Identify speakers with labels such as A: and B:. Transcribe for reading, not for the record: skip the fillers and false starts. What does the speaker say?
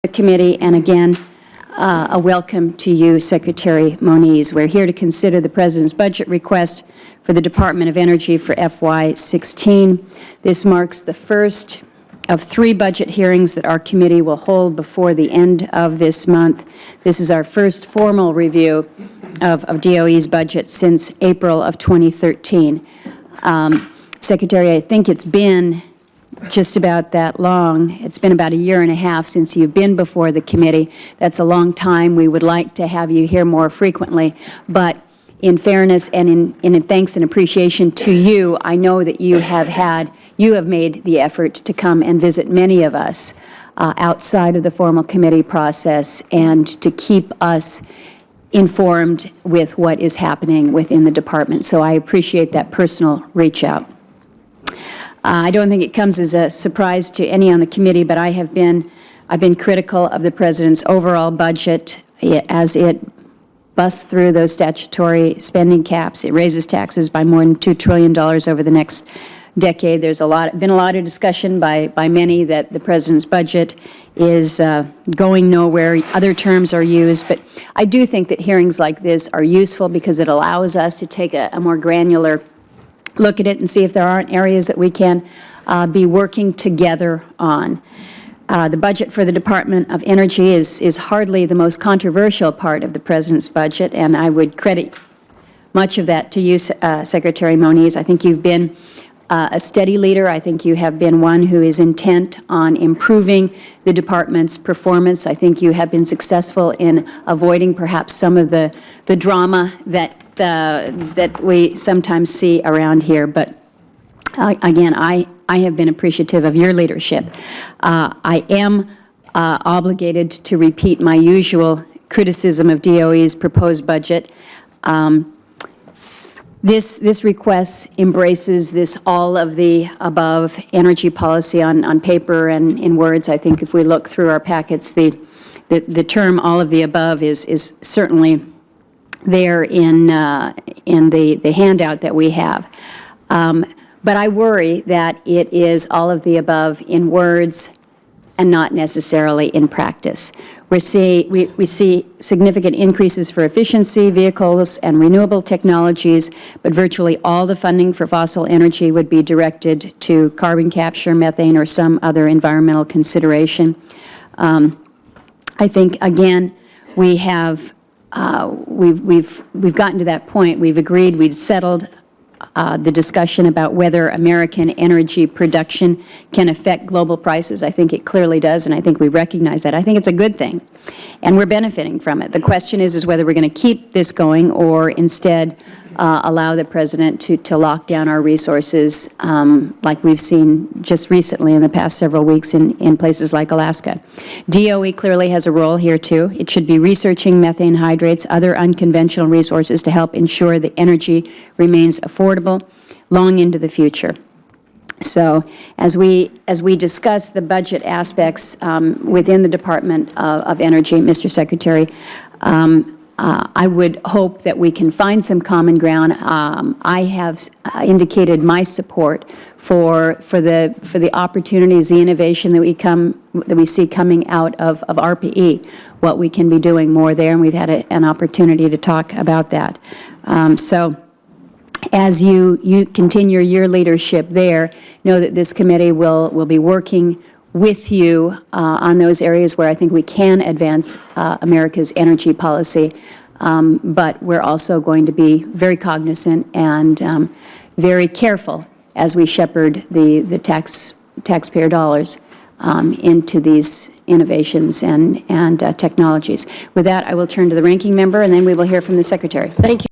A: the committee, and again, a welcome to you, Secretary Moniz. We're here to consider the President's budget request for the Department of Energy for FY16. This marks the first of 3 budget hearings that our committee will hold before the end of this month. This is our first formal review of DOE's budget since April of 2013. Secretary, I think it's been just about that long. It's been about 1.5 years since you've been before the committee. That's a long time. We would like to have you here more frequently. But in fairness and in thanks and appreciation to you, I know that you have made the effort to come and visit many of us outside of the formal committee process and to keep us informed with what is happening within the Department. So I appreciate that personal reach out. I don't think it comes as a surprise to any on the committee, but I've been critical of the President's overall budget as it busts through those statutory spending caps. It raises taxes by more than $2 trillion over the next decade. There's been a lot of discussion by many that the President's budget is going nowhere. Other terms are used, but I do think that hearings like this are useful because it allows us to take a more granular look at it and see if there aren't areas that we can be working together on. The budget for the Department of Energy is hardly the most controversial part of the President's budget, and I would credit much of that to you, Secretary Moniz. I think you've been a steady leader. I think you have been one who is intent on improving the Department's performance. I think you have been successful in avoiding perhaps some of the drama that we sometimes see around here. But again, I have been appreciative of your leadership. I am obligated to repeat my usual criticism of DOE's proposed budget. This request embraces this all-of-the-above energy policy on paper and in words. I think if we look through our packets, the term all-of-the-above is certainly there in the handout that we have. But I worry that it is all of the above in words and not necessarily in practice. We see significant increases for efficiency, vehicles, and renewable technologies, but virtually all the funding for fossil energy would be directed to carbon capture, methane, or some other environmental consideration. I think, again, we have we've gotten to that point. We've agreed, we've settled the discussion about whether American energy production can affect global prices. I think it clearly does, and I think we recognize that. I think it's a good thing, and we're benefiting from it. The question is whether we're going to keep this going or instead allow the President to lock down our resources like we've seen just recently in the past several weeks in places like Alaska. DOE clearly has a role here, too. It should be researching methane hydrates, other unconventional resources to help ensure that energy remains affordable long into the future. So as we discuss the budget aspects within the Department of Energy, Mr. Secretary, I would hope that we can find some common ground. I have indicated my support for the opportunities, the innovation that we see coming out of RPE, what we can be doing more there, and we've had an opportunity to talk about that. So as you continue your leadership there, know that this committee will be working with you on those areas where I think we can advance America's energy policy, but we're also going to be very cognizant and very careful as we shepherd the taxpayer dollars into these innovations and technologies. With that, I will turn to the ranking member, and then we will hear from the Secretary.
B: Thank you.